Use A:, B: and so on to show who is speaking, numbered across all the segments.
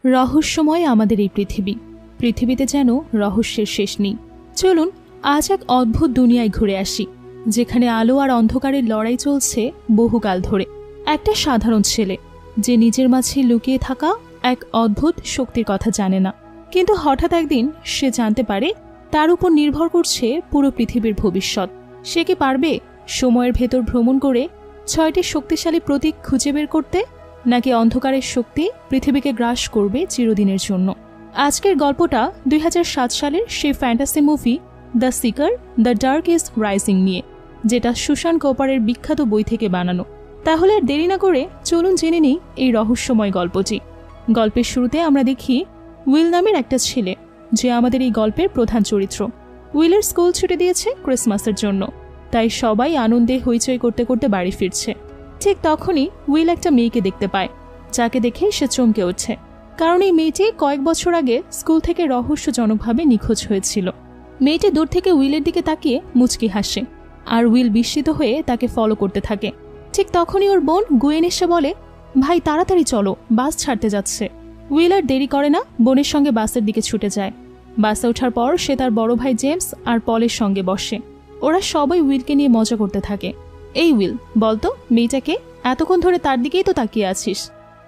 A: রহস্যময় আমাদের এই পৃথিবী, পৃথিবীতে যেন রহস্যের শেষ নেই। চলুন আজ এক অদ্ভুত দুনিয়ায় ঘুরে আসি, যেখানে আলো আর অন্ধকারের লড়াই চলছে বহুকাল ধরে। একটা সাধারণ ছেলে যে নিজের মাঝে লুকিয়ে থাকা এক অদ্ভুত শক্তির কথা জানে না, কিন্তু হঠাৎ একদিন সে জানতে পারে তার উপর নির্ভর করছে পুরো পৃথিবীর ভবিষ্যৎ। সে কি পারবে সময়ের ভেতর ভ্রমণ করে 6টি শক্তিশালী প্রতীক খুঁজে বের করতে, নাকি অন্ধকারের শক্তি পৃথিবীকে গ্রাস করবে চিরদিনের জন্য? আজকের গল্পটা 2007 সালের সেই fantasy movie the seeker the dark is rising নিয়ে, যেটা সুশান কোপারের বিখ্যাত বই থেকে বানানো। তাহলে আর দেরি না করে চলুন জেনে নিই এই রহস্যময় গল্পটি। গল্পের শুরুতে আমরা দেখি উইল নামের একটা ছেলে, যে আমাদের এই গল্পের প্রধান চরিত্র। উইলের স্কুল ছুটি দিয়েছে ক্রিসমাসের জন্য, তাই সবাই আনন্দে হইচই করতে করতে বাড়ি ফিরছে। ঠিক তখনই উইল একটা মেয়েকে দেখতে পায়, যাকে দেখে সে চমকে ওঠে, কারণ এই মেয়েটি কয়েক বছর আগে স্কুল থেকে রহস্যজনকভাবে নিখোঁজ হয়েছিল। মেয়েটি দূর থেকে উইলের দিকে তাকিয়ে মুচকি হাসে, আর উইল বিস্মিত হয়ে তাকে ফলো করতে থাকে। ঠিক তখনই ওর বোন গুয়েন এসে বলে, ভাই তাড়াতাড়ি চলো, বাস ছাড়তে যাচ্ছে। উইল আর দেরি করে না, বোনের সঙ্গে বাসের দিকে ছুটে যায়। বাসে ওঠার পর সে তার বড় ভাই জেমস আর পলের সঙ্গে বসে। ওরা সবাই উইলকে নিয়ে মজা করতে থাকে। এই উইল, বলতো মেয়েটাকে, এতক্ষণ ধরে তার দিকেই তো তাকিয়ে আছিস।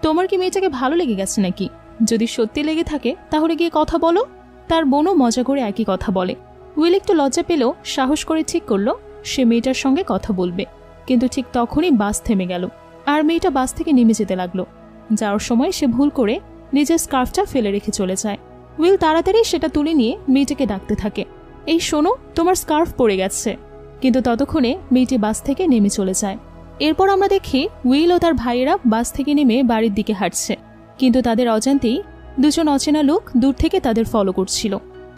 A: তোমার কি মেয়েটাকে ভালো লেগে গেছে নাকি? যদি সত্যি লেগে থাকে তাহলে গিয়ে কথা বলো। তার বোনও মজা করে একই কথা বলে। উইল একটু লজ্জা পেলেও সাহস করে ঠিক করলো সে মেয়েটার সঙ্গে কথা বলবে। কিন্তু ঠিক তখনই বাস থেমে গেল, আর মেয়েটা বাস থেকে নেমে যেতে লাগলো। যাওয়ার সময় সে ভুল করে নিজের স্কার্ফটা ফেলে রেখে চলে যায়। উইল তাড়াতাড়ি সেটা তুলে নিয়ে মেয়েটাকে ডাকতে থাকে, এই শোনো, তোমার স্কার্ফ পড়ে গেছে। কিন্তু ততক্ষণে মেয়েটি বাস থেকে নেমে চলে যায়। এরপর আমরা দেখি উইল ও তার ভাইয়েরা বাস থেকে নেমে বাড়ির দিকে হাঁটছে, কিন্তু তাদের অজান্তেই দুজন অচেনা লোক দূর থেকে তাদের ফলো করছিল।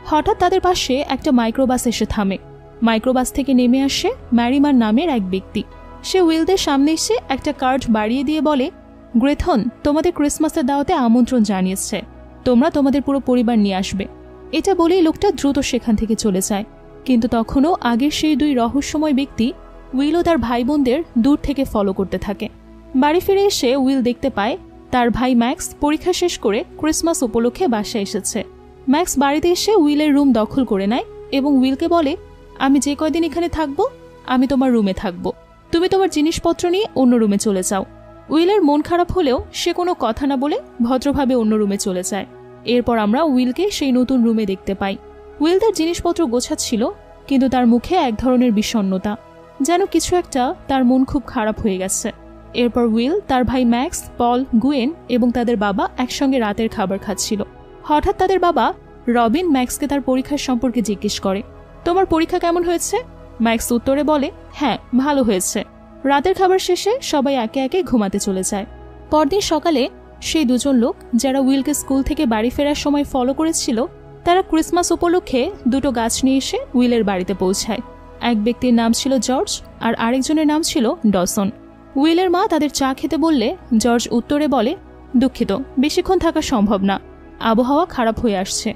A: হঠাৎ তাদের পাশে একটা মাইক্রোবাস এসে থামে। মাইক্রোবাস থেকে নেমে আসে ম্যারিমার নামের এক ব্যক্তি। সে উইলদের সামনে এসে একটা কার্ড বাড়িয়ে দিয়ে বলে, গ্রেথন তোমাদের ক্রিসমাসের দাওয়াতে আমন্ত্রণ জানিয়েছে, তোমরা তোমাদের পুরো পরিবার নিয়ে আসবে। এটা বলেই লোকটা দ্রুত সেখান থেকে চলে যায়। কিন্তু তখনও আগের সেই দুই রহস্যময় ব্যক্তি উইল ও তার ভাই বোনদের দূর থেকে ফলো করতে থাকে। বাড়ি ফিরে এসে উইল দেখতে পায় তার ভাই ম্যাক্স পরীক্ষা শেষ করে ক্রিসমাস উপলক্ষে বাসায় এসেছে। ম্যাক্স বাড়িতে এসে উইলের রুম দখল করে নেয় এবং উইলকে বলে, আমি যে কয়দিন এখানে থাকবো আমি তোমার রুমে থাকবো, তুমি তোমার জিনিসপত্র নিয়ে অন্য রুমে চলে যাও। উইলের মন খারাপ হলেও সে কোনো কথা না বলে ভদ্রভাবে অন্য রুমে চলে যায়। এরপর আমরা উইলকে সেই নতুন রুমে দেখতে পাই। উইল তার জিনিসপত্র গোছাচ্ছিল, কিন্তু তার মুখে এক ধরনের বিষণ্ণতা, যেন কিছু একটা তার মন খুব খারাপ হয়ে গেছে। এরপর উইল, তার ভাই ম্যাক্স, পল, গুয়েন এবং তাদের বাবা একসঙ্গে রাতের খাবার খাচ্ছিল। হঠাৎ তাদের বাবা রবিন ম্যাক্সকে তার পরীক্ষার সম্পর্কে জিজ্ঞেস করে, তোমার পরীক্ষা কেমন হয়েছে? ম্যাক্স উত্তরে বলে, হ্যাঁ ভালো হয়েছে। রাতের খাবার শেষে সবাই একে একে ঘুমাতে চলে যায়। পরদিন সকালে সেই দুজন লোক যারা উইলকে স্কুল থেকে বাড়ি ফেরার সময় ফলো করেছিল, তারা ক্রিসমাস উপলক্ষে দুটো গাছ নিয়ে এসে উইলের বাড়িতে পৌঁছায়। এক ব্যক্তির নাম ছিল জর্জ আর আরেকজনের নাম ছিল ডসন। উইলের মা তাদের চা খেতে বললে জর্জ উত্তরে বলে, দুঃখিত, বেশিক্ষণ থাকা সম্ভব না, আবহাওয়া খারাপ হয়ে আসছে,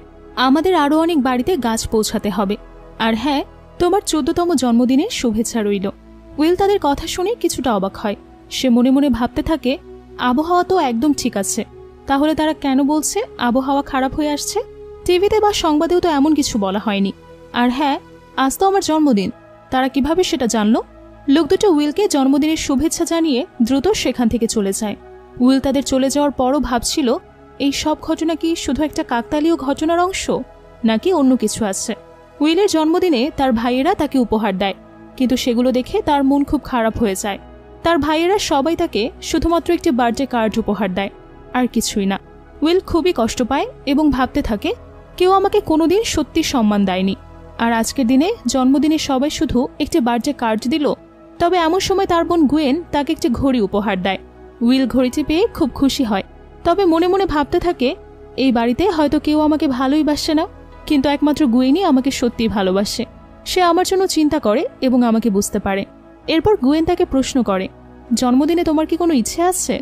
A: আমাদের আরও অনেক বাড়িতে গাছ পৌঁছাতে হবে। আর হ্যাঁ, তোমার 14তম জন্মদিনের শুভেচ্ছা রইল। উইল তাদের কথা শুনে কিছুটা অবাক হয়। সে মনে মনে ভাবতে থাকে, আবহাওয়া তো একদম ঠিক আছে, তাহলে তারা কেন বলছে আবহাওয়া খারাপ হয়ে আসছে? টিভিতে বা সংবাদেও তো এমন কিছু বলা হয়নি। আর হ্যাঁ, আজ তো আমার জন্মদিন, তারা কিভাবে সেটা জানলো? লোক দুটো উইলকে জন্মদিনের শুভেচ্ছা জানিয়ে দ্রুত সেখান থেকে চলে যায়। উইল তাদের চলে যাওয়ার পরও ভাবছিল, এই সব ঘটনা কি শুধু একটা কাকতালীয় ঘটনার অংশ, নাকি অন্য কিছু আছে? উইলের জন্মদিনে তার ভাইয়েরা তাকে উপহার দেয়, কিন্তু সেগুলো দেখে তার মন খুব খারাপ হয়ে যায়। তার ভাইয়েরা সবাই তাকে শুধুমাত্র একটি বার্থডে কার্ড উপহার দেয়, আর কিছুই না। উইল খুবই কষ্ট পায় এবং ভাবতে থাকে, কেউ আমাকে কোনোদিন সত্যি সম্মান দেয়নি, আর আজকের দিনে জন্মদিনে সবাই শুধু একটি বার্থডে কার্ড দিল। তবে এমন সময় তার বোন গুয়েন তাকে একটি ঘড়ি উপহার দেয়। উইল ঘড়িটি পেয়ে খুব খুশি হয়, তবে মনে মনে ভাবতে থাকে, এই বাড়িতে হয়তো কেউ আমাকে ভালোই বাসে না, কিন্তু একমাত্র গুয়েনই আমাকে সত্যিই ভালোবাসে। সে আমার জন্য চিন্তা করে এবং আমাকে বুঝতে পারে। এরপর গুয়েন তাকে প্রশ্ন করে, জন্মদিনে তোমার কি কোনো ইচ্ছে আছে,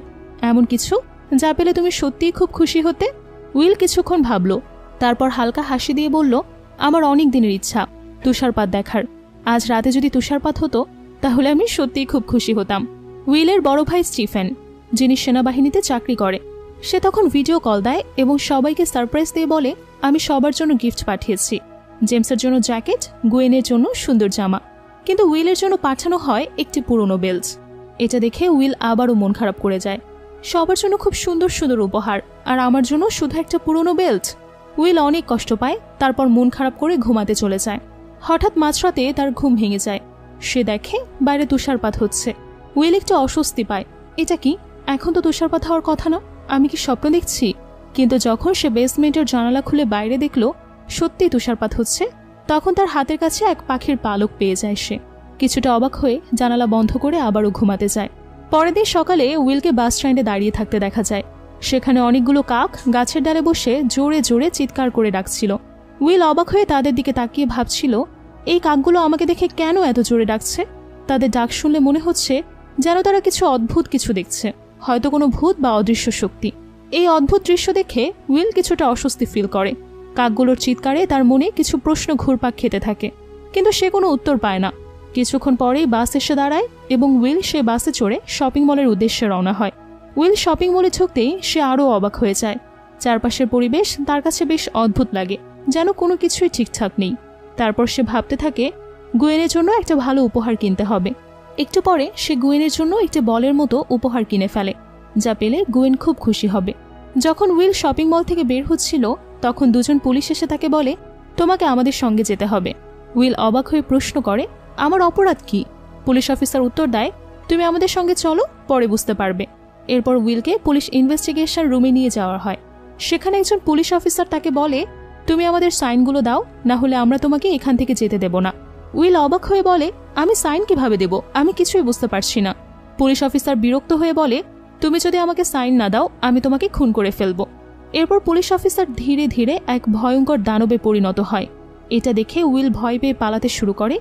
A: এমন কিছু যা পেলে তুমি সত্যিই খুব খুশি হতে? উইল কিছুক্ষণ ভাবল, তারপর হালকা হাসি দিয়ে বলল, আমার অনেক দিনের ইচ্ছা তুষারপাত দেখার। আজ রাতে যদি তুষারপাত হতো তাহলে আমি সত্যিই খুব খুশি হতাম। উইলের বড় ভাই স্টিফেন, যিনি সেনাবাহিনীতে চাকরি করে, সে তখন ভিডিও কল দেয় এবং সবাইকে সারপ্রাইজ দিয়ে বলে, আমি সবার জন্য গিফট পাঠিয়েছি। জেমসের জন্য জ্যাকেট, গুয়েনের জন্য সুন্দর জামা, কিন্তু উইলের জন্য পাঠানো হয় একটি পুরনো বেল্ট। এটা দেখে উইল আবারও মন খারাপ করে যায়। সবার জন্য খুব সুন্দর সুন্দর উপহার, আর আমার জন্য শুধু একটা পুরনো বেল্ট। উইল অনেক কষ্ট পায়, তারপর মন খারাপ করে ঘুমাতে চলে যায়। হঠাৎ মাঝরাতে তার ঘুম ভেঙে যায়। সে দেখে বাইরে তুষারপাত হচ্ছে। উইল একটু অস্বস্তি পায়। এটা কি? এখন তো তুষারপাত হওয়ার কথা না, আমি কি স্বপ্ন দেখছি? কিন্তু যখন সে বেসমেন্টের জানালা খুলে বাইরে দেখল সত্যি তুষারপাত হচ্ছে, তখন তার হাতের কাছে এক পাখির পালক পেয়ে যায়। সে কিছুটা অবাক হয়ে জানালা বন্ধ করে আবারও ঘুমাতে যায়। পরের দিন সকালে উইলকে বাস স্ট্যান্ডে দাঁড়িয়ে থাকতে দেখা যায়। সেখানে অনেকগুলো কাক গাছের ডালে বসে জোরে জোরে চিৎকার করে ডাকছিল। উইল অবাক হয়ে তাদের দিকে তাকিয়ে ভাবছিল, এই কাকগুলো আমাকে দেখে কেন এত জোরে ডাকছে? তাদের ডাক শুনলে মনে হচ্ছে যেন তারা কিছু অদ্ভুত কিছু দেখছে, হয়তো কোনো ভূত বা অদৃশ্য শক্তি। এই অদ্ভুত দৃশ্য দেখে উইল কিছুটা অস্বস্তি ফিল করে। কাকগুলোর চিৎকারে তার মনে কিছু প্রশ্ন ঘুরপাক খেতে থাকে, কিন্তু সে কোনো উত্তর পায় না। কিছুক্ষণ পরেই বাস এসে দাঁড়ায় এবং উইল সে বাসে চড়ে শপিং মলের উদ্দেশ্যে রওনা হয়। উইল শপিং মলে ঢুকতেই সে আরও অবাক হয়ে যায়। চারপাশের পরিবেশ তার কাছে বেশ অদ্ভুত লাগে, যেন কোনো কিছুই ঠিকঠাক নেই। তারপর সে ভাবতে থাকে গুয়েনের জন্য একটা ভালো উপহার কিনতে হবে। একটু পরে সে গুয়েনের জন্য একটি বলের মতো উপহার কিনে ফেলে, যা পেলে গুয়েন খুব খুশি হবে। যখন উইল শপিং মল থেকে বের হচ্ছিল, তখন দুজন পুলিশ এসে তাকে বলে, তোমাকে আমাদের সঙ্গে যেতে হবে। উইল অবাক হয়ে প্রশ্ন করে, আমার অপরাধ কি? পুলিশ অফিসার উত্তর দেয়, তুমি আমাদের সঙ্গে চলো, পরে বুঝতে পারবে। এরপর উইলকে পুলিশ ইনভেস্টিগেশন রুমে নিয়ে যাওয়া হয়। সেখানে একজন পুলিশ অফিসার তাকে বলে, তুমি আমাদের সাইনগুলো দাও, না হলে আমরা তোমাকে এখান থেকে যেতে দেব না। উইল অবাক হয়ে বলে, আমি সাইন কিভাবে দেব? আমি কিছুই বুঝতে পারছি না। পুলিশ অফিসার বিরক্ত হয়ে বলে, তুমি যদি আমাকে সাইন না দাও, আমি তোমাকে খুন করে ফেলব। এরপর পুলিশ অফিসার ধীরে ধীরে এক ভয়ঙ্কর দানবে পরিণত হয়। এটা দেখে উইল ভয় পেয়ে পালাতে শুরু করে,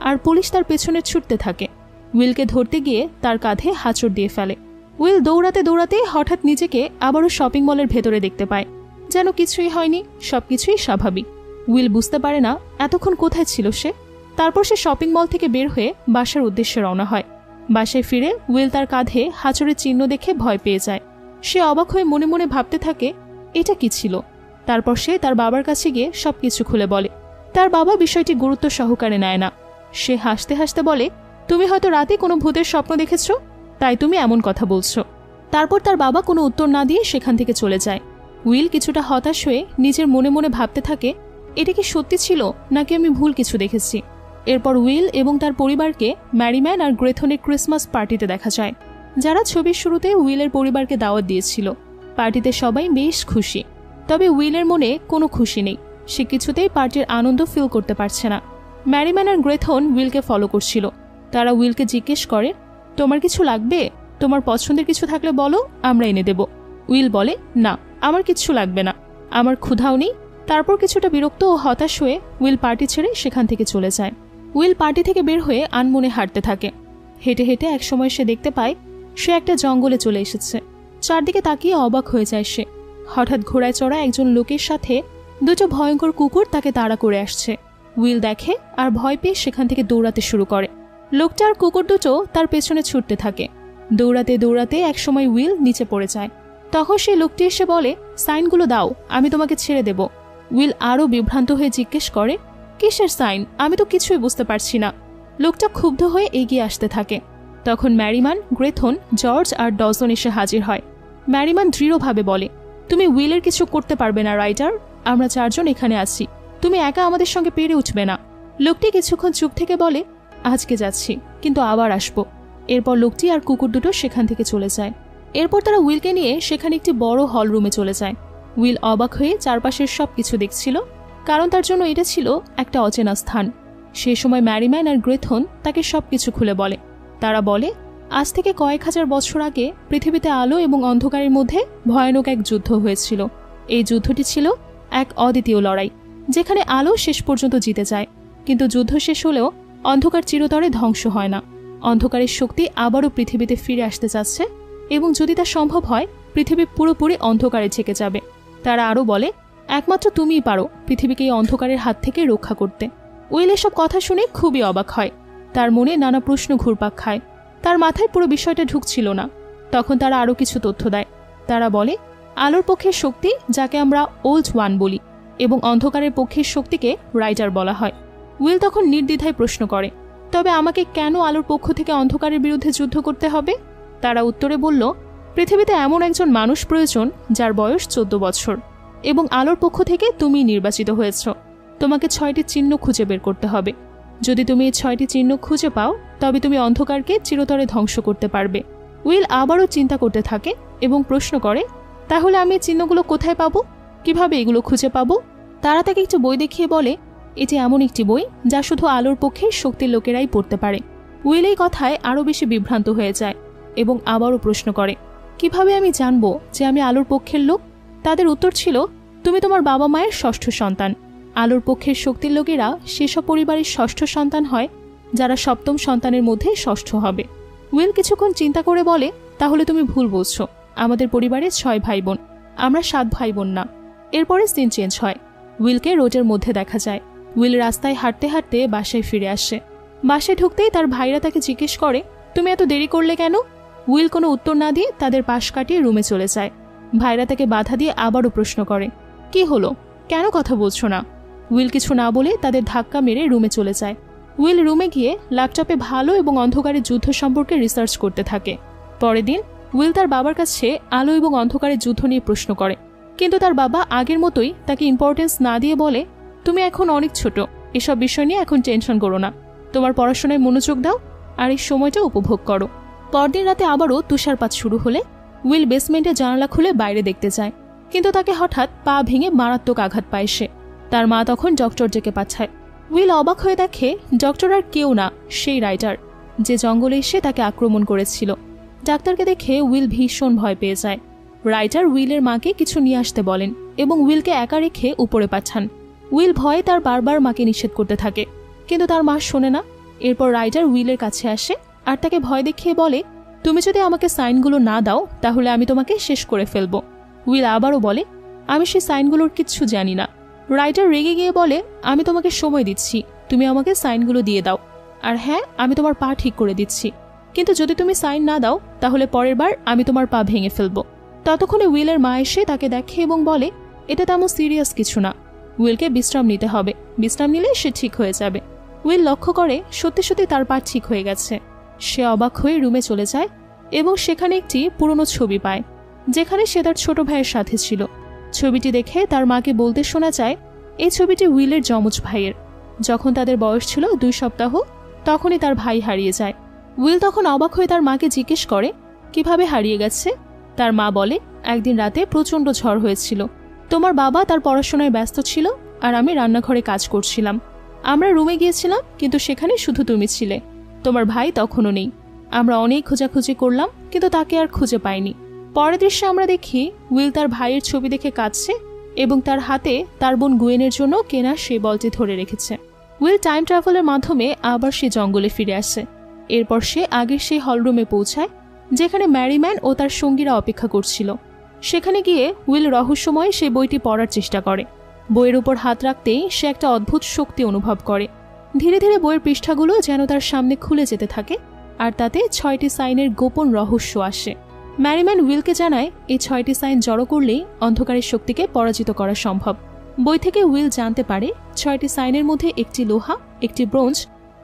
A: আর পুলিশ তার পেছনে ছুটতে থাকে। উইলকে ধরতে গিয়ে তার কাঁধে হাঁচড় দিয়ে ফেলে। উইল দৌড়াতে দৌড়াতে হঠাৎ নিজেকে আবারও শপিং মলের ভেতরে দেখতে পায়, যেন কিছুই হয়নি, সবকিছুই স্বাভাবিক। উইল বুঝতে পারে না এতক্ষণ কোথায় ছিল সে। তারপর সে শপিং মল থেকে বের হয়ে বাসার উদ্দেশ্যে রওনা হয়। বাসায় ফিরে উইল তার কাঁধে হাঁচড়ের চিহ্ন দেখে ভয় পেয়ে যায়। সে অবাক হয়ে মনে মনে ভাবতে থাকে, এটা কি ছিল? তারপর সে তার বাবার কাছে গিয়ে সবকিছু খুলে বলে। তার বাবা বিষয়টি গুরুত্ব সহকারে নেয় না। সে হাসতে হাসতে বলে, তুমি হয়তো রাতে কোনো ভূতের স্বপ্ন দেখেছ, তাই তুমি এমন কথা বলছো। তারপর তার বাবা কোনো উত্তর না দিয়ে সেখান থেকে চলে যায়। উইল কিছুটা হতাশ হয়ে নিজের মনে মনে ভাবতে থাকে, এটা কি সত্যি ছিল নাকি আমি ভুল কিছু দেখেছি। এরপর উইল এবং তার পরিবারকে ম্যারিম্যান আর গ্রেথনের ক্রিসমাস পার্টিতে দেখা যায়, যারা ছবির শুরুতে উইলের পরিবারকে দাওয়াত দিয়েছিল। পার্টিতে সবাই বেশ খুশি, তবে উইলের মনে কোনো খুশি নেই। সে কিছুতেই পার্টির আনন্দ ফিল করতে পারছে না। ম্যারিম্যান আর গ্রেথন উইলকে ফলো করছিল। তারা উইলকে জিজ্ঞেস করে, তোমার কিছু লাগবে? তোমার পছন্দের কিছু থাকলে বলো, আমরা এনে দেব। উইল বলে, না, আমার কিচ্ছু লাগবে না, আমার ক্ষুধাও নেই। তারপর কিছুটা বিরক্ত ও হতাশ হয়ে উইল পার্টি ছেড়ে সেখান থেকে চলে যায়। উইল পার্টি থেকে বের হয়ে আনমনে হাঁটতে থাকে। হেঁটে হেঁটে একসময় সে দেখতে পায় সে একটা জঙ্গলে চলে এসেছে। চারদিকে তাকিয়ে অবাক হয়ে যায় সে। হঠাৎ ঘোড়ায় চড়া একজন লোকের সাথে দুটো ভয়ঙ্কর কুকুর তাকে তাড়া করে আসছে। উইল দেখে আর ভয় পেয়ে সেখান থেকে দৌড়াতে শুরু করে। লোকটা আর কুকুর দুটো তার পেছনে ছুটতে থাকে। দৌড়াতে দৌড়াতে একসময় উইল নিচে পড়ে যায়। তখন সেই লোকটি এসে বলে, সাইনগুলো দাও, আমি তোমাকে ছেড়ে দেব। উইল আরও বিভ্রান্ত হয়ে জিজ্ঞেস করে, কিসের সাইন? আমি তো কিছুই বুঝতে পারছি না। লোকটা ক্ষুব্ধ হয়ে এগিয়ে আসতে থাকে। তখন ম্যারিম্যান, গ্রেথন, জর্জ আর ডজন এসে হাজির হয়। ম্যারিম্যান দৃঢ়ভাবে বলে, তুমি উইলের কিছু করতে পারবে না রাইটার, আমরা চারজন এখানে আছি, তুমি একা আমাদের সঙ্গে পেরে উঠবে না। লোকটি কিছুক্ষণ চুপ থেকে বলে, আজকে যাচ্ছি, কিন্তু আবার আসবো। এরপর লোকটি আর কুকুর দুটো সেখান থেকে চলে যায়। এরপর তারা উইলকে নিয়ে সেখানে একটি বড় হল রুমে চলে যায়। উইল অবাক হয়ে চারপাশের সবকিছু দেখছিল, কারণ তার জন্য এটা ছিল একটা অচেনা স্থান। সেই সময় ম্যারিম্যান আর গ্রেথন তাকে সবকিছু খুলে বলে। তারা বলে, আজ থেকে কয়েক হাজার বছর আগে পৃথিবীতে আলো এবং অন্ধকারের মধ্যে ভয়ানক এক যুদ্ধ হয়েছিল। এই যুদ্ধটি ছিল এক অদ্বিতীয় লড়াই, যেখানে আলো শেষ পর্যন্ত জিতে যায়। কিন্তু যুদ্ধ শেষ হলেও অন্ধকার চিরতরে ধ্বংস হয় না। অন্ধকারের শক্তি আবারও পৃথিবীতে ফিরে আসতে চাচ্ছে, এবং যদি তা সম্ভব হয় পৃথিবী পুরোপুরি অন্ধকারে ঢেকে যাবে। তারা আরও বলে, একমাত্র তুমিই পারো পৃথিবীকে এই অন্ধকারের হাত থেকে রক্ষা করতে। উইল এসব কথা শুনে খুবই অবাক হয়। তার মনে নানা প্রশ্ন ঘুরপাক খায়। তার মাথায় পুরো বিষয়টা ঢুকছিল না। তখন তারা আরও কিছু তথ্য দেয়। তারা বলে, আলোর পক্ষের শক্তি, যাকে আমরা ওল্ড ওয়ান বলি, এবং অন্ধকারের পক্ষের শক্তিকে রাইটার বলা হয়। উইল তখন নির্দ্বিধায় প্রশ্ন করে, তবে আমাকে কেন আলোর পক্ষ থেকে অন্ধকারের বিরুদ্ধে যুদ্ধ করতে হবে? তারা উত্তরে বলল, পৃথিবীতে এমন একজন মানুষ প্রয়োজন যার বয়স 14 বছর, এবং আলোর পক্ষ থেকে তুমি নির্বাচিত হয়েছ। তোমাকে 6টি চিহ্ন খুঁজে বের করতে হবে। যদি তুমি এই 6টি চিহ্ন খুঁজে পাও, তবে তুমি অন্ধকারকে চিরতরে ধ্বংস করতে পারবে। উইল আবারও চিন্তা করতে থাকে এবং প্রশ্ন করে, তাহলে আমি এই চিহ্নগুলো কোথায় পাবো? কিভাবে এগুলো খুঁজে পাবো? তারা তাকে একটি বই দেখিয়ে বলে, এটি এমন একটি বই যা শুধু আলোর পক্ষে শক্তির লোকেরাই পড়তে পারে। উইল এই কথায় আরও বেশি বিভ্রান্ত হয়ে যায় এবং আবারও প্রশ্ন করে, কিভাবে আমি জানবো যে আমি আলোর পক্ষের লোক? তাদের উত্তর ছিল, তুমি তোমার বাবা মায়ের 6ষ্ঠ সন্তান। আলোর পক্ষের শক্তির লোকেরা সেসব পরিবারের 6ষ্ঠ সন্তান হয় যারা 7ম সন্তানের মধ্যে 6ষ্ঠ হবে। উইল কিছুক্ষণ চিন্তা করে বলে, তাহলে তুমি ভুল বলছো। আমাদের পরিবারে 6 ভাই বোন, আমরা 7 ভাই বোন না। এরপরে সিন চেঞ্জ হয়। উইলকে রোডের মধ্যে দেখা যায়। উইল রাস্তায় হাঁটতে হাঁটতে বাসায় ফিরে আসে। বাসায় ঢুকতেই তার ভাইরা তাকে জিজ্ঞেস করে, তুমি এত দেরি করলে কেন? উইল কোনো উত্তর না দিয়ে তাদের পাশ কাটিয়ে রুমে চলে যায়। ভাইরা তাকে বাধা দিয়ে আবারও প্রশ্ন করে, কি হলো, কেন কথা বলছো না? উইল কিছু না বলে তাদের ধাক্কা মেরে রুমে চলে যায়। উইল রুমে গিয়ে ল্যাপটপে ভালো এবং অন্ধকারের যুদ্ধ সম্পর্কে রিসার্চ করতে থাকে। পরের দিন উইল তার বাবার কাছে আলো এবং অন্ধকারের যুদ্ধ নিয়ে প্রশ্ন করে, কিন্তু তার বাবা আগের মতোই তাকে ইম্পর্টেন্স না দিয়ে বলে, তুমি এখন অনেক ছোট, এসব বিষয় নিয়ে এখন টেনশন করো না, তোমার পড়াশোনায় মনোযোগ দাও আর এই সময়টা উপভোগ করো। পরদিন রাতে আবারও তুষারপাত শুরু হলে উইল বেসমেন্টে জানালা খুলে বাইরে দেখতে যায়, কিন্তু তাকে হঠাৎ পা ভেঙে মারাত্মক আঘাত পায় সে। তার মা তখন ডক্টর ডেকে পাঠায়। উইল অবাক হয়ে দেখে ডক্টর আর কেউ না, সেই রাইটার, যে জঙ্গলে এসে তাকে আক্রমণ করেছিল। ডাক্তারকে দেখে উইল ভীষণ ভয় পেয়ে যায়। রাইটার উইলের মাকে কিছু নিয়ে আসতে বলেন এবং উইলকে একা রেখে উপরে পাঠান। উইল ভয়ে তার বারবার মাকে নিষেধ করতে থাকে, কিন্তু তার মা শোনে না। এরপর রাইটার উইলের কাছে আসে আর তাকে ভয় দেখিয়ে বলে, তুমি যদি আমাকে সাইনগুলো না দাও তাহলে আমি তোমাকে শেষ করে ফেলব। উইল আবারও বলে, আমি সেই সাইনগুলোর কিচ্ছু জানি না। রাইটার রেগে গিয়ে বলে, আমি তোমাকে সময় দিচ্ছি, তুমি আমাকে সাইনগুলো দিয়ে দাও। আর হ্যাঁ, আমি তোমার পা ঠিক করে দিচ্ছি, কিন্তু যদি তুমি সাইন না দাও তাহলে পরের বার আমি তোমার পা ভেঙে ফেলব। ততক্ষণে উইলের মা এসে তাকে দেখে এবং বলে, এটা তেমন সিরিয়াস কিছু না, উইলকে বিশ্রাম নিতে হবে, বিশ্রাম নিলে সে ঠিক হয়ে যাবে। উইল লক্ষ্য করে সত্যি সত্যি তার পা ঠিক হয়ে গেছে। সে অবাক হয়ে রুমে চলে যায় এবং সেখানে একটি পুরনো ছবি পায়, যেখানে সে তার ছোট ভাইয়ের সাথে ছিল। ছবিটি দেখে তার মাকে বলতে শোনা যায়, এই ছবিটি উইলের যমজ ভাইয়ের। যখন তাদের বয়স ছিল 2 সপ্তাহ, তখনই তার ভাই হারিয়ে যায়। উইল তখন অবাক হয়ে তার মাকে জিজ্ঞেস করে, কিভাবে হারিয়ে গেছে? তার মা বলে, একদিন রাতে প্রচণ্ড ঝড় হয়েছিল, তোমার বাবা তার পড়াশোনায় ব্যস্ত ছিল আর আমি রান্নাঘরে কাজ করছিলাম। আমরা রুমে গিয়েছিলাম, কিন্তু সেখানে শুধু তুমি ছিলে, তোমার ভাই তখনও নেই। আমরা অনেক খোঁজাখুঁজি করলাম, কিন্তু তাকে আর খুঁজে পাইনি। পরের দৃশ্যে আমরা দেখি উইল তার ভাইয়ের ছবি দেখে কাঁদছে এবং তার হাতে তার বোন গুয়েনের জন্য কেনা সেই বলটি ধরে রেখেছে। উইল টাইম ট্রাভেলের মাধ্যমে আবার সে জঙ্গলে ফিরে আসে। এরপর সে আগের সেই হলরুমে পৌঁছায়, যেখানে ম্যারিম্যান ও তার সঙ্গীরা অপেক্ষা করছিল। সেখানে গিয়ে উইল রহস্যময় সেই বইটি পড়ার চেষ্টা করে। বইয়ের উপর হাত রাখতেই সে একটা অদ্ভুত শক্তি অনুভব করে। ধীরে ধীরে বইয়ের পৃষ্ঠাগুলো যেন তার সামনে খুলে যেতে থাকে আর তাতে 6টি সাইনের গোপন রহস্য আসে। ম্যারিম্যান উইলকে জানায়, এই 6টি সাইন জড়ো করলেই অন্ধকারের শক্তিকে পরাজিত করা সম্ভব। বই থেকে উইল জানতে পারে 6টি সাইনের মধ্যে একটি লোহা, একটি ব্রোঞ্জ,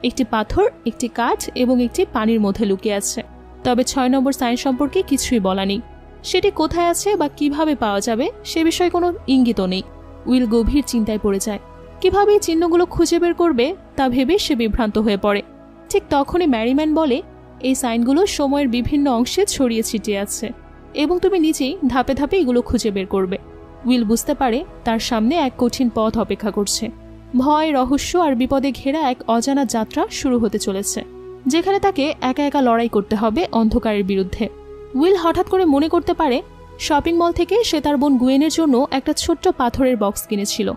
A: একটি পাথর, একটি কাঠ এবং একটি পানির মধ্যে লুকিয়ে আছে। তবে 6 নম্বর সাইন সম্পর্কে কিছুই বলা নেই। সেটি কোথায় আছে বা কিভাবে পাওয়া যাবে সে বিষয়ে কোনো ইঙ্গিতও নেই। উইল গভীর চিন্তায় পড়ে যায়। কিভাবে এই চিহ্নগুলো খুঁজে বের করবে তা ভেবে সে বিভ্রান্ত হয়ে পড়ে। ঠিক তখনই ম্যারিম্যান বলে, এই সাইনগুলো সময়ের বিভিন্ন অংশে ছড়িয়ে ছিটিয়ে আছে এবং তুমি নিজেই ধাপে ধাপে এগুলো খুঁজে বের করবে। উইল বুঝতে পারে তার সামনে এক কঠিন পথ অপেক্ষা করছে। ভয়, রহস্য আর বিপদে ঘেরা এক অজানা যাত্রা শুরু হতে চলেছে, যেখানে তাকে একা একা লড়াই করতে হবে অন্ধকারের বিরুদ্ধে। উইল হঠাৎ করে মনে করতে পারে, শপিং মল থেকে সে তার বোন গুয়েনের জন্য একটা ছোট্ট পাথরের বক্স কিনেছিল।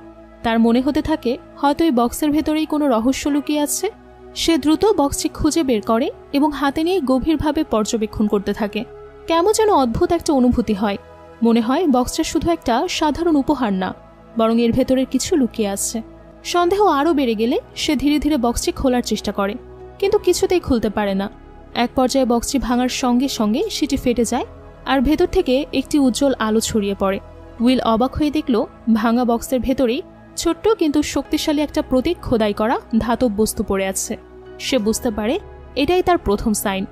A: তার মনে হতে থাকে হয়তো এই বক্সের ভেতরেই কোনো রহস্য লুকিয়ে আছে। সে দ্রুত বক্সটি খুঁজে বের করে এবং হাতে নিয়ে গভীরভাবে পর্যবেক্ষণ করতে থাকে। কেমন যেন অদ্ভুত একটা অনুভূতি হয়। মনে হয় বক্সটা শুধু একটা সাধারণ উপহার না, বরং এর ভেতরের কিছু লুকিয়ে আছে। সন্দেহ আরও বেড়ে গেলে সে ধীরে ধীরে বক্সটি খোলার চেষ্টা করে, কিন্তু কিছুতেই খুলতে পারে না। এক পর্যায়ে বক্সটি ভাঙার সঙ্গে সঙ্গে সেটি ফেটে যায় আর ভেতর থেকে একটি উজ্জ্বল আলো ছড়িয়ে পড়ে। উইল অবাক হয়ে দেখল ভাঙা বক্সের ভেতরেই ছোট্ট কিন্তু শক্তিশালী একটা প্রতীক খোদাই করা ধাতব বস্তু পড়ে আছে। সে বুঝতে পারে এটাই তার প্রথম সাইন।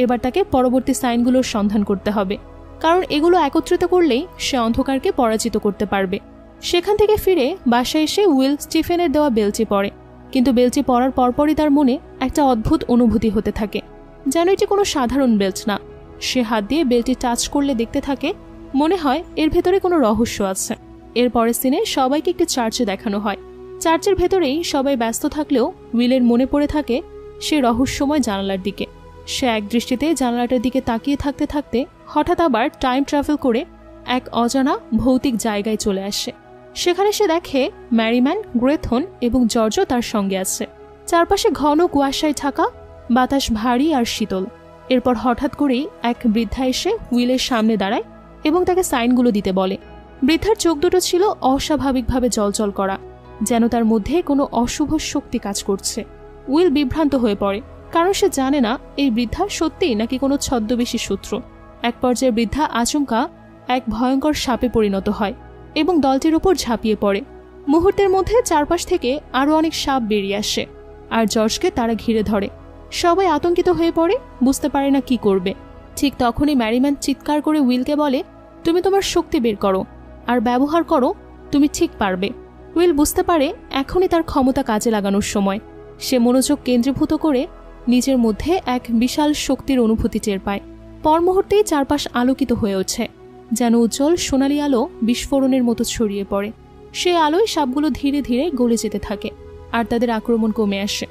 A: এবার তাকে পরবর্তী সাইনগুলোর সন্ধান করতে হবে, কারণ এগুলো একত্রিত করলেই সে অন্ধকারকে পরাজিত করতে পারবে। সেখান থেকে ফিরে বাসায় এসে উইল স্টিফেনের দেওয়া বেলচি পড়ে, কিন্তু বেলচি পড়ার পরপরই তার মনে একটা অদ্ভুত অনুভূতি হতে থাকে, যেন এটি কোনো সাধারণ বেল্ট না। সে হাত দিয়ে বেল্টটি টাচ করলে দেখতে থাকে মনে হয় এর ভেতরে কোনো রহস্য আছে। এর পরের সিনে সবাইকে একটি চার্চে দেখানো হয়। চার্চের ভেতরেই সবাই ব্যস্ত থাকলেও উইলের মনে পড়ে থাকে সে রহস্যময় জানালার দিকে। সে এক দৃষ্টিতে জানালাটার দিকে তাকিয়ে থাকতে থাকতে হঠাৎ আবার টাইম ট্রাভেল করে এক অজানা ভৌতিক জায়গায় চলে আসে। সেখানে সে দেখে ম্যারিম্যান, গ্রেথন এবং জর্জ তার সঙ্গে আছে। চারপাশে ঘন কুয়াশায় ঢাকা, বাতাস ভারী আর শীতল। এরপর হঠাৎ করেই এক বৃদ্ধা এসে উইলের সামনে দাঁড়ায় এবং তাকে সাইনগুলো দিতে বলে। বৃদ্ধার চোখ দুটো ছিল অস্বাভাবিকভাবে জলজল করা, যেন তার মধ্যে কোনো অশুভ শক্তি কাজ করছে। উইল বিভ্রান্ত হয়ে পড়ে, কারণ সে জানে না এই বৃদ্ধা সত্যিই নাকি কোনো ছদ্মবেশী শত্রু। এক পর্যায়ে বৃদ্ধা আচমকা এক ভয়ঙ্কর সাপে পরিণত হয় এবং দলটির উপর ঝাঁপিয়ে পড়ে। মুহূর্তের মধ্যে চারপাশ থেকে আরও অনেক সাপ বেরিয়ে আসে আর জর্জকে তারা ঘিরে ধরে। সবাই আতঙ্কিত হয়ে পড়ে, বুঝতে পারে না কি করবে। ঠিক তখনই ম্যারিম্যান চিৎকার করে উইলকে বলে, তুমি তোমার শক্তি বের করো আর ব্যবহার করো, তুমি ঠিক পারবে। উইল বুঝতে পারে এখনই তার ক্ষমতা কাজে লাগানোর সময়। সে মনোযোগ কেন্দ্রীভূত করে নিজের মধ্যে এক বিশাল শক্তির অনুভূতি টের পায়। পর মুহূর্তেই চারপাশ আলোকিত হয়ে ওঠে, যেন উজ্জ্বল সোনালি আলো বিস্ফোরণের মতো ছড়িয়ে পড়ে। সে আলোয় সাপগুলো ধীরে ধীরে গলে যেতে থাকে আর তাদের আক্রমণ কমে আসে।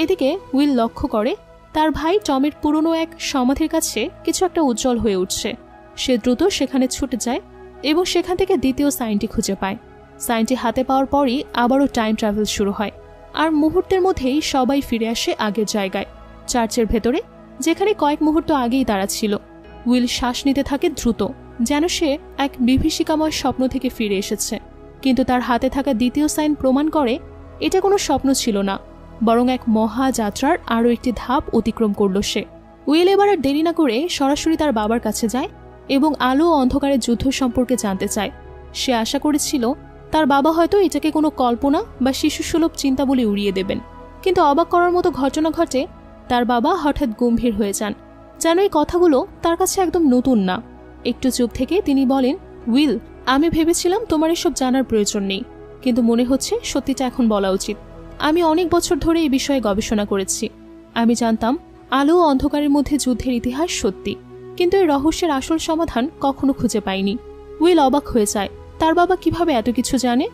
A: এদিকে উইল লক্ষ্য করে তার ভাই টমের পুরনো এক সমাধির কাছে কিছু একটা উজ্জ্বল হয়ে উঠছে। সে দ্রুত সেখানে ছুটে যায় এবং সেখান থেকে দ্বিতীয় সাইনটি খুঁজে পায়। সাইনটি হাতে পাওয়ার পরই আবারও টাইম ট্রাভেল শুরু হয় আর মুহূর্তের মধ্যেই সবাই ফিরে আসে আগের জায়গায়, চার্চের ভেতরে, যেখানে কয়েক মুহূর্ত আগেই তারা ছিল। উইল শ্বাস নিতে থাকে দ্রুত, যেন সে এক বিভীষিকাময় স্বপ্ন থেকে ফিরে এসেছে। কিন্তু তার হাতে থাকা দ্বিতীয় সাইন প্রমাণ করে এটা কোনো স্বপ্ন ছিল না, বরং এক মহাযাত্রার আরও একটি ধাপ অতিক্রম করল সে। উইল এবার আর দেরি না করে সরাসরি তার বাবার কাছে যায় এবং আলো ও অন্ধকারের যুদ্ধ সম্পর্কে জানতে চায়। সে আশা করেছিল তার বাবা হয়তো এটাকে কোনো কল্পনা বা শিশুসুলভ চিন্তা বলে উড়িয়ে দেবেন, কিন্তু অবাক করার মতো ঘটনা ঘটে। তার বাবা হঠাৎ গম্ভীর হয়ে যান, যেন এই কথাগুলো তার কাছে একদম নতুন না। একটু চুপ থেকে তিনি বলেন, উইল, আমি ভেবেছিলাম তোমার এসব জানার প্রয়োজন নেই, কিন্তু মনে হচ্ছে সত্যিটা এখন বলা উচিত। আমি অনেক বছর ধরে এই বিষয়ে গবেষণা করেছি। আমি জানতাম আলো ও অন্ধকারের মধ্যে যুদ্ধের ইতিহাস সত্যি, কিন্তু এই রহস্যের আসল সমাধান কখনো খুঁজে পাইনি। উইল অবাক হয়ে যায়, তার বাবা কিভাবে এত কিছু জানে।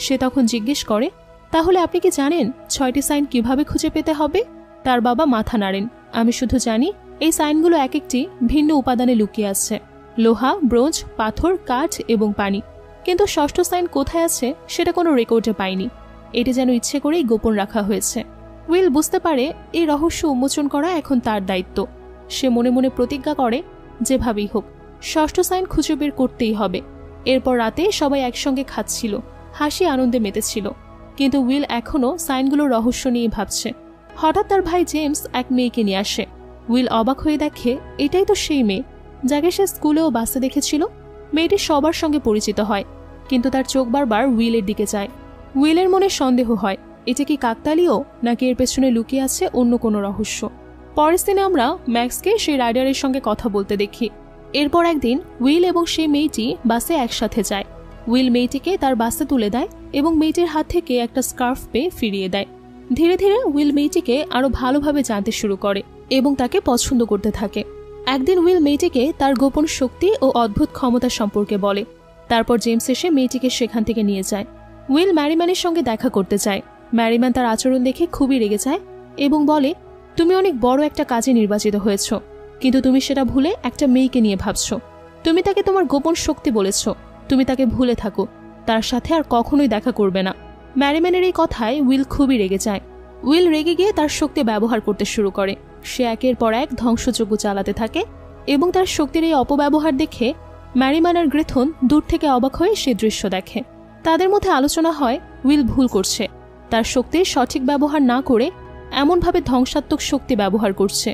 A: সে তখন জিজ্ঞেস করে, তাহলে আপনি কি জানেন 6টি সাইন কিভাবে খুঁজে পেতে হবে? তার বাবা মাথা নাড়েন, আমি শুধু জানি এই সাইনগুলো এক একটি ভিন্ন উপাদানে লুকিয়ে আছে, লোহা, ব্রোঞ্জ, পাথর, কাঠ এবং পানি। কিন্তু 6ষ্ঠ সাইন কোথায় আছে সেটা কোনো রেকর্ডে পাইনি। এটি যেন ইচ্ছে করেই গোপন রাখা হয়েছে। উইল বুঝতে পারে এই রহস্য উন্মোচন করা এখন তার দায়িত্ব। সে মনে মনে প্রতিজ্ঞা করে যেভাবেই হোক 6ষ্ঠ সাইন খুঁজে বের করতেই হবে। এরপর রাতে সবাই একসঙ্গে খাচ্ছিল, হাসি আনন্দে মেতেছিল, কিন্তু উইল এখনও সাইনগুলোর রহস্য নিয়ে ভাবছে। হঠাৎ তার ভাই জেমস এক মেয়েকে নিয়ে আসে। উইল অবাক হয়ে দেখে এটাই তো সেই মেয়ে যাকে সে স্কুলে ও বাসে দেখেছিল। মেয়েটি সবার সঙ্গে পরিচিত হয়, কিন্তু তার চোখ বারবার উইলের দিকে যায়। উইলের মনে সন্দেহ হয়, এটা কি কাকতালীয় নাকি এর পেছনে লুকিয়ে আছে অন্য কোনো রহস্য। পরের দিনে আমরা ম্যাক্সকে সেই রাইডারের সঙ্গে কথা বলতে দেখি। এরপর একদিন উইল এবং সেই মেয়েটি বাসে একসাথে যায়। উইল মেয়েটিকে তার বাসে তুলে দেয় এবং মেয়েটির হাত থেকে একটা স্কার্ফ পেয়ে ফিরিয়ে দেয়। ধীরে ধীরে উইল মেয়েটিকে আরো ভালোভাবে জানতে শুরু করে এবং তাকে পছন্দ করতে থাকে। একদিন উইল মেয়েটিকে তার গোপন শক্তি ও অদ্ভুত ক্ষমতা সম্পর্কে বলে। তারপর জেমস এসে মেয়েটিকে সেখান থেকে নিয়ে যায়। উইল ম্যারিম্যানের সঙ্গে দেখা করতে চায়। ম্যারিম্যান তার আচরণ দেখে খুবই রেগে যায় এবং বলে, তুমি অনেক বড় একটা কাজে নির্বাচিত হয়েছ, কিন্তু তুমি সেটা ভুলে একটা মেয়েকে নিয়ে ভাবছ। তুমি তাকে তোমার গোপন শক্তি বলেছ, তুমি তাকে ভুলে থাকো, তার সাথে আর কখনোই দেখা করবে না। ম্যারিম্যানের এই কথায় উইল খুবই রেগে যায়। উইল রেগে গিয়ে তার শক্তি ব্যবহার করতে শুরু করে। সে একের পর এক ধ্বংসযজ্ঞ চালাতে থাকে এবং তার শক্তির এই অপব্যবহার দেখে ম্যারিম্যান আর গ্রেথন দূর থেকে অবাক হয়ে সে দৃশ্য দেখে। তাদের মধ্যে আলোচনা হয় উইল ভুল করছে, তার শক্তির সঠিক ব্যবহার না করে এমনভাবে ধ্বংসাত্মক শক্তি ব্যবহার করছে।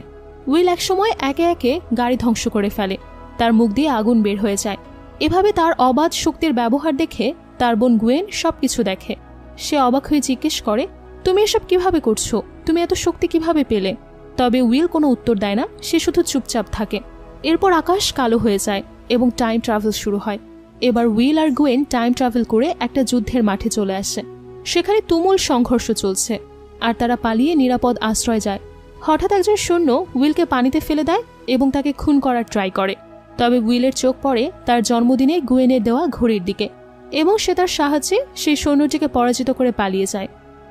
A: উইল একসময় একে একে গাড়ি ধ্বংস করে ফেলে তার মুখ দিয়ে আগুন বের হয়ে যায়। এভাবে তার অবাধ শক্তির ব্যবহার দেখে তার বোন গুয়েন সবকিছু দেখে। সে অবাক হয়ে জিজ্ঞেস করে, তুমি এসব কিভাবে করছো? তুমি এত শক্তি কিভাবে পেলে? তবে উইল কোনো উত্তর দেয় না, সে শুধু চুপচাপ থাকে। এরপর আকাশ কালো হয়ে যায় এবং টাইম ট্রাভেল শুরু হয়। এবার উইল আর গুয়েন টাইম ট্রাভেল করে একটা যুদ্ধের মাঠে চলে আসে। সেখানে তুমুল সংঘর্ষ চলছে আর তারা পালিয়ে নিরাপদ আশ্রয় যায়। হঠাৎ একজন সৈন্য উইলকে পানিতে ফেলে দেয় এবং তাকে খুন করার ট্রাই করে। তবে উইলের চোখ পড়ে তার জন্মদিনে গুয়েনের দেওয়া ঘড়ির দিকে এবং সে তার সাহায্যে সেই সৈন্যটিকে পরাজিত করে পালিয়ে যায়।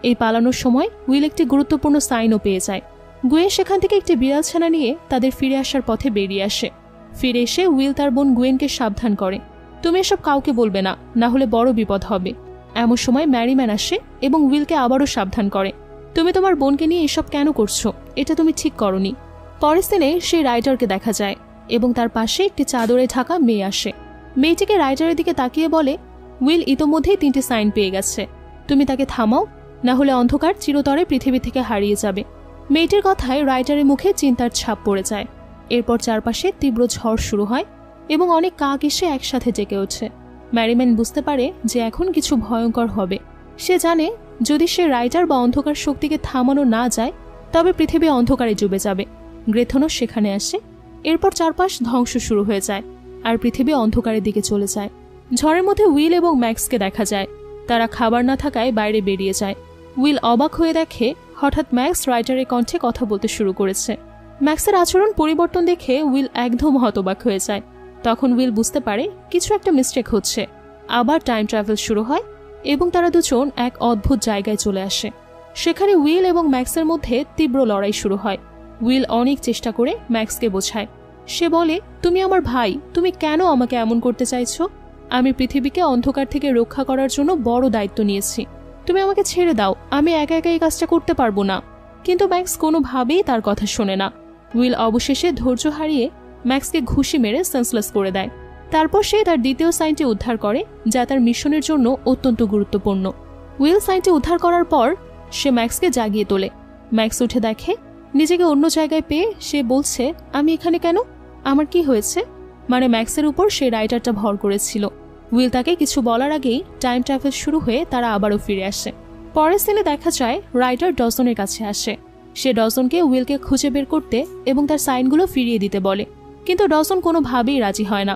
A: এই পালানোর সময় উইল একটি গুরুত্বপূর্ণ সাইনও পেয়ে যায়। গুয়েন সেখান থেকে একটি বিড়াল ছানা নিয়ে তাদের ফিরে আসার পথে বেরিয়ে আসে। ফিরে এসে উইল তার বোন গুয়েনকে সাবধান করে, তুমি এসব কাউকে বলবে না, না হলে বড় বিপদ হবে। এমন সময় ম্যারিম্যান আসে এবং উইলকে আবারও সাবধান করে, তুমি তোমার বোনকে নিয়ে এসব কেন করছো? এটা তুমি ঠিক করনি। পরের দিনে সেই রাইটারকে দেখা যায় এবং তার পাশে একটি চাদরে ঢাকা মেয়ে আসে। মেয়েটিকে রাইটারের দিকে তাকিয়ে বলে, উইল ইতোমধ্যেই 3টি সাইন পেয়ে গেছে, তুমি তাকে থামাও, না হলে অন্ধকার চিরতরে পৃথিবী থেকে হারিয়ে যাবে। মেয়েটির কথায় রাইটারের মুখে চিন্তার ছাপ পড়ে যায়। এরপর চারপাশে তীব্র ঝড় শুরু হয় এবং অনেক কাক এসে একসাথে জেগে ওঠে। ম্যারিম্যান বুঝতে পারে যে এখন কিছু ভয়ঙ্কর হবে। সে জানে যদি সে রাইটার বা অন্ধকার শক্তিকে থামানো না যায় তবে পৃথিবী অন্ধকারে ডুবে যাবে। গ্রেথনও সেখানে আসে। এরপর চারপাশ ধ্বংস শুরু হয়ে যায় আর পৃথিবী অন্ধকারের দিকে চলে যায়। ঝড়ের মধ্যে উইল এবং ম্যাক্সকে দেখা যায়। তারা খাবার না থাকায় বাইরে বেরিয়ে যায়। উইল অবাক হয়ে দেখে হঠাৎ ম্যাক্স রাইটারের কণ্ঠে কথা বলতে শুরু করেছে। ম্যাক্সের আচরণ পরিবর্তন দেখে উইল একদম হতবাক হয়ে যায়। তখন উইল বুঝতে পারে কিছু একটা মিস্টেক হচ্ছে। আবার টাইম ট্রাভেল শুরু হয় এবং তারা দুজন এক অদ্ভুত জায়গায় চলে আসে। সেখানে উইল এবং ম্যাক্সের মধ্যে তীব্র লড়াই শুরু হয়। উইল অনেক চেষ্টা করে ম্যাক্সকে বোঝায়। সে বলে, তুমি আমার ভাই, তুমি কেন আমাকে এমন করতে চাইছো? আমি পৃথিবীকে অন্ধকার থেকে রক্ষা করার জন্য বড় দায়িত্ব নিয়েছি। তুমি আমাকে ছেড়ে দাও, আমি একা একা এই কাজটা করতে পারবো না। কিন্তু ম্যাক্স কোনোভাবেই তার কথা শোনে না। উইল অবশেষে ধৈর্য হারিয়ে ম্যাক্সকে ঘুষি মেরে সেন্সলেস করে দেয়। তারপর সে তার দ্বিতীয় সাইনটি উদ্ধার করে, যা তার মিশনের জন্য অত্যন্ত গুরুত্বপূর্ণ। উইল সাইনটি উদ্ধার করার পর সে ম্যাক্সকে জাগিয়ে তোলে। ম্যাক্স উঠে দেখে নিজেকে অন্য জায়গায় পেয়ে সে বলছে, আমি এখানে কেন? আমার কি হয়েছে? মানে ম্যাক্সের উপর সে রাইটারটা ভর করেছিল। উইল তাকে কিছু বলার আগেই টাইম ট্রাভেল শুরু হয়ে তারা আবারও ফিরে আসে। পরের দিনে দেখা যায় রাইটার ডজনের কাছে আসে। সে ডজনকে উইলকে খুঁজে বের করতে এবং তার সাইনগুলো ফিরিয়ে দিতে বলে, কিন্তু ডজন কোনোভাবেই রাজি হয় না।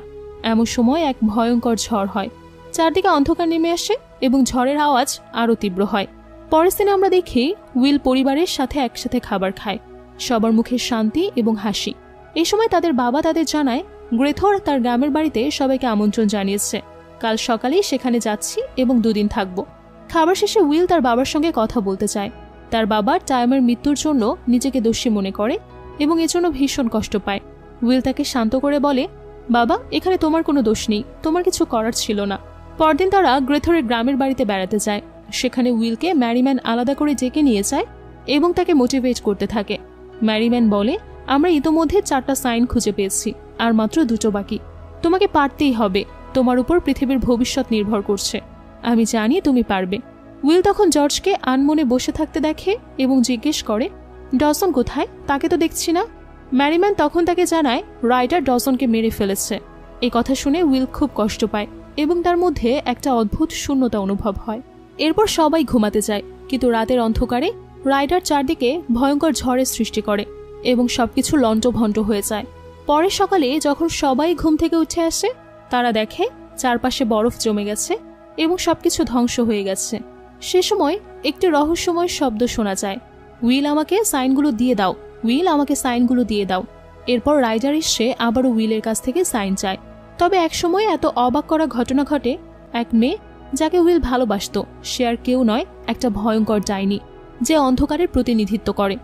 A: এমন সময় এক ভয়ঙ্কর ঝড় হয়। চারদিকে অন্ধকার নেমে আসে এবং ঝড়ের আওয়াজ আরও তীব্র হয়। পরের দিনে আমরা দেখি উইল পরিবারের সাথে একসাথে খাবার খায়। সবার মুখে শান্তি এবং হাসি। এই সময় তাদের বাবা তাদের জানায় গ্রেথর তার গ্রামের বাড়িতে সবাইকে আমন্ত্রণ জানিয়েছে। কাল সকালেই সেখানে যাচ্ছি এবং 2 দিন থাকবো। খাবার শেষে উইল তার বাবার সঙ্গে কথা বলতে চায়। তার বাবা টাইমের মৃত্যুর জন্য নিজেকে দোষী মনে করে এবং এজন্য ভীষণ কষ্ট পায়। উইল তাকে শান্ত করে বলে, বাবা, এখানে তোমার কোনো দোষ নেই, তোমার কিছু করার ছিল না। পরদিন তারা গ্রেথরের গ্রামের বাড়িতে বেড়াতে যায়। সেখানে উইলকে ম্যারিম্যান আলাদা করে ডেকে নিয়ে যায় এবং তাকে মোটিভেট করতে থাকে। ম্যারিম্যান বলে, আমরা ইতোমধ্যে 4টা সাইন খুঁজে পেয়েছি, আর মাত্র 2টো বাকি। তোমাকে পারতেই হবে, তোমার উপর পৃথিবীর ভবিষ্যৎ নির্ভর করছে। আমি জানি তুমি পারবে। উইল তখন জর্জকে আনমনে বসে থাকতে দেখে এবং জিজ্ঞেস করে, ডজন কোথায়? তাকে তো দেখছি না। ম্যারিম্যান তখন তাকে জানায় রাইটার ডজনকে মেরে ফেলেছে। এই কথা শুনে উইল খুব কষ্ট পায় এবং তার মধ্যে একটা অদ্ভুত শূন্যতা অনুভব হয়। এরপর সবাই ঘুমাতে যায়, কিন্তু রাতের অন্ধকারে রাইটার চারদিকে ভয়ঙ্কর ঝড়ের সৃষ্টি করে এবং সবকিছু লন্ডভন্ড হয়ে যায়। পরের সকালে যখন সবাই ঘুম থেকে উঠে আসে, তারা দেখে চারপাশে বরফ জমে গেছে এবং সবকিছু ধ্বংস হয়ে গেছে। সে সময় একটি রহস্যময় শব্দ শোনা যায়, উইল আমাকে সাইনগুলো দিয়ে দাও, উইল আমাকে সাইনগুলো দিয়ে দাও। এরপর রাইটার এসে আবারও উইলের কাছ থেকে সাইন চায়। তবে একসময় এত অবাক করা ঘটনা ঘটে। এক মেয়ে যাকে উইল ভালোবাসত, সে আর কেউ নয়, একটা ভয়ঙ্কর ডাইনি যে অন্ধকারের প্রতিনিধিত্ব করে।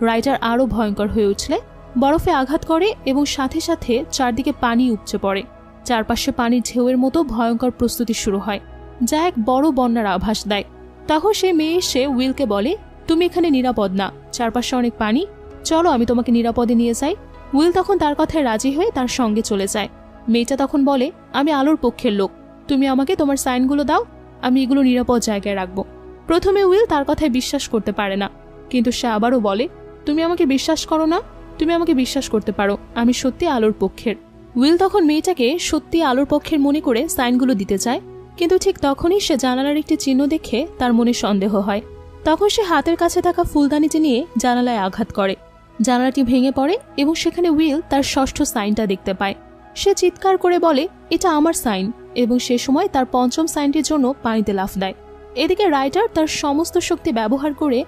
A: রাইটার আরও ভয়ঙ্কর হয়ে উঠলে বরফে আঘাত করে এবং সাথে সাথে চারদিকে পানি উপচে পড়ে। চারপাশে পানির ঢেউয়ের মতো ভয়ঙ্কর প্রস্তুতি শুরু হয়, যা এক বড় বন্যার আভাস দেয়। তখন সে মেয়ে এসে উইলকে বলে, তুমি এখানে নিরাপদ না, চারপাশে অনেক পানি, চলো আমি তোমাকে নিরাপদে নিয়ে যাই। উইল তখন তার কথায় রাজি হয়ে তার সঙ্গে চলে যায়। মেয়েটা তখন বলে, আমি আলোর পক্ষের লোক, তুমি আমাকে তোমার সাইনগুলো দাও, আমি এগুলো নিরাপদ জায়গায় রাখবো। প্রথমে উইল তার কথায় বিশ্বাস করতে পারে না, কিন্তু সে আবারও বলে, তুমি আমাকে বিশ্বাস করো না? তুমি আমাকে বিশ্বাস করতে পারো, আমি সত্যি আলোর পক্ষের। উইল তখন মেয়েটাকে সত্যি আলোর পক্ষের মনে করে সাইনগুলো দিতে চায়, কিন্তু ঠিক তখনই সে জানালার একটি চিহ্ন দেখে তার মনে সন্দেহ হয়। তখন সে হাতের কাছে থাকা ফুলদানিটি নিয়ে জানালায় আঘাত করে। জানালাটি ভেঙে পড়ে এবং সেখানে উইল তার ষষ্ঠ সাইনটা দেখতে পায়। সে চিৎকার করে বলে, এটা আমার সাইন, এবং সে সময় তার পঞ্চম সাইনটির জন্য পানিতে লাফ দেয়। এদিকে রাইটার তার সমস্ত শক্তি ব্যবহার করে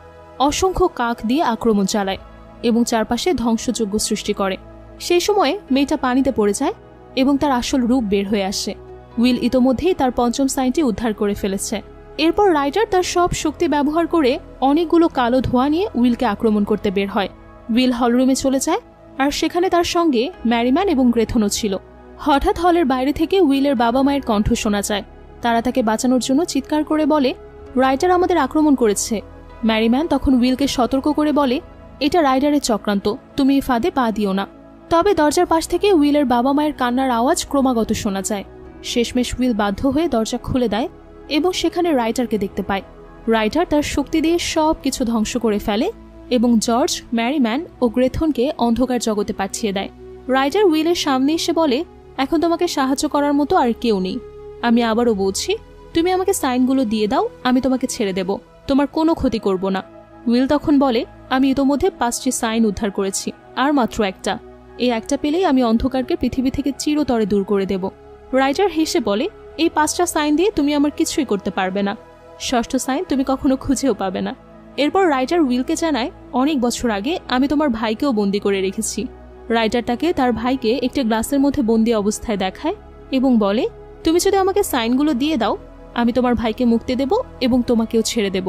A: অসংখ্য কাক দিয়ে আক্রমণ চালায় এবং চারপাশে ধ্বংসযজ্ঞ সৃষ্টি করে। সেই সময়ে মেয়েটা পানিতে পড়ে যায় এবং তার আসল রূপ বের হয়ে আসে। উইল ইতোমধ্যেই তার পঞ্চম সাইনটি উদ্ধার করে ফেলেছে। এরপর রাইটার তার সব শক্তি ব্যবহার করে অনেকগুলো কালো ধোঁয়া নিয়ে উইলকে আক্রমণ করতে বের হয়। উইল হলরুমে চলে যায়, আর সেখানে তার সঙ্গে ম্যারিম্যান এবং গ্রেথনও ছিল। হঠাৎ হলের বাইরে থেকে উইলের বাবা মায়ের কণ্ঠ শোনা যায়। তারা তাকে বাঁচানোর জন্য চিৎকার করে বলে, রাইটার আমাদের আক্রমণ করেছে। ম্যারিম্যান তখন উইলকে সতর্ক করে বলে, এটা রাইটারের চক্রান্ত, তুমি এই ফাঁদে পা দিও না। তবে দরজার পাশ থেকে উইলের বাবা মায়ের কান্নার আওয়াজ ক্রমাগত শোনা যায়। শেষমেশ উইল বাধ্য হয়ে দরজা খুলে দেয় এবং সেখানে রাইটারকে দেখতে পায়। রাইটার তার শক্তি দিয়ে সব কিছু ধ্বংস করে ফেলে এবং জর্জ, ম্যারিম্যান ও গ্রেথনকে অন্ধকার জগতে পাঠিয়ে দেয়। রাইটার উইলের সামনে এসে বলে, এখন তোমাকে সাহায্য করার মতো আর কেউ নেই। আমি আবারও বলছি, তুমি আমাকে সাইনগুলো দিয়ে দাও, আমি তোমাকে ছেড়ে দেব, তোমার কোনো ক্ষতি করব না। উইল তখন বলে, আমি ইতোমধ্যে 5টি সাইন উদ্ধার করেছি, আর মাত্র একটা। এই একটা পেলেই আমি অন্ধকারকে পৃথিবী থেকে চিরতরে দূর করে দেব। রাইটার হেসে বলে, এই 5টা সাইন দিয়ে তুমি আমার কিছুই করতে পারবে না। ষষ্ঠ সাইন তুমি কখনো খুঁজেও পাবে না। এরপর রাইটার উইলকে জানায়, অনেক বছর আগে আমি তোমার ভাইকেও বন্দি করে রেখেছি। রাইটার তাকে তার ভাইকে একটি গ্লাসের মধ্যে বন্দি অবস্থায় দেখায় এবং বলে, তুমি যদি আমাকে সাইনগুলো দিয়ে দাও, আমি তোমার ভাইকে মুক্তি দেব এবং তোমাকেও ছেড়ে দেব।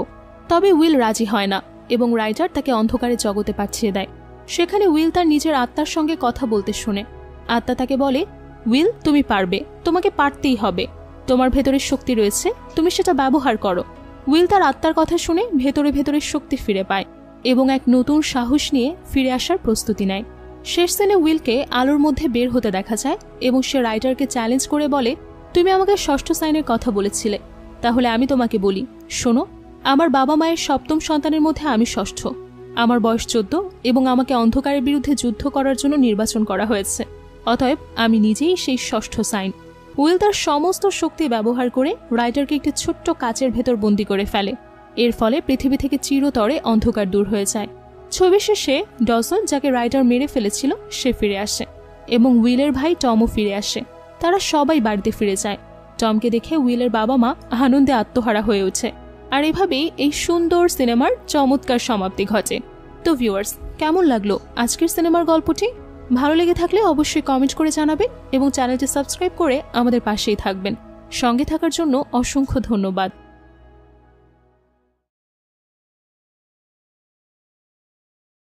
A: তবে উইল রাজি হয় না এবং রাইটার তাকে অন্ধকারে জগতে পাঠিয়ে দেয়। সেখানে উইল তার নিজের আত্মার সঙ্গে কথা বলতে শোনে। আত্মা তাকে বলে, উইল তুমি পারবে, তোমাকে পারতেই হবে, তোমার ভেতরে শক্তি রয়েছে, তুমি সেটা ব্যবহার করো। উইল তার আত্মার কথা শুনে ভেতরে ভেতরে শক্তি ফিরে পায় এবং এক নতুন সাহস নিয়ে ফিরে আসার প্রস্তুতি নেয়। শেষ সিনে উইলকে আলোর মধ্যে বের হতে দেখা যায় এবং সে রাইটারকে চ্যালেঞ্জ করে বলে, তুমি আমাকে ষষ্ঠ সাইনের কথা বলেছিলে, তাহলে আমি তোমাকে বলি, শোনো, আমার বাবা মায়ের সপ্তম সন্তানের মধ্যে আমি ষষ্ঠ। আমার বয়স 14 এবং আমাকে অন্ধকারের বিরুদ্ধে যুদ্ধ করার জন্য নির্বাচন করা হয়েছে। অতএব আমি নিজেই সেই ষষ্ঠ সাইন। উইল তার সমস্ত শক্তি ব্যবহার করে রাইটারকে একটি ছোট্ট কাচের ভেতর বন্দি করে ফেলে। এর ফলে পৃথিবী থেকে চিরতরে অন্ধকার দূর হয়ে যায়। ছবি শেষে ডজন, যাকে রাইটার মেরে ফেলেছিল, সে ফিরে আসে এবং উইলের ভাই টমও ফিরে আসে। তারা সবাই বাড়িতে ফিরে যায়। টমকে দেখে উইলের বাবা মা আনন্দে আত্মহারা হয়ে ওঠে। আর এভাবেই এই সুন্দর সিনেমার চমৎকার সমাপ্তি ঘটে। তো ভিউয়ার্স, কেমন লাগলো আজকের সিনেমার গল্পটি? ভালো লেগে থাকলে অবশ্যই কমেন্ট করে জানাবেন এবং চ্যানেলটি সাবস্ক্রাইব করে আমাদের পাশেই থাকবেন। সঙ্গে থাকার জন্য অসংখ্য ধন্যবাদ।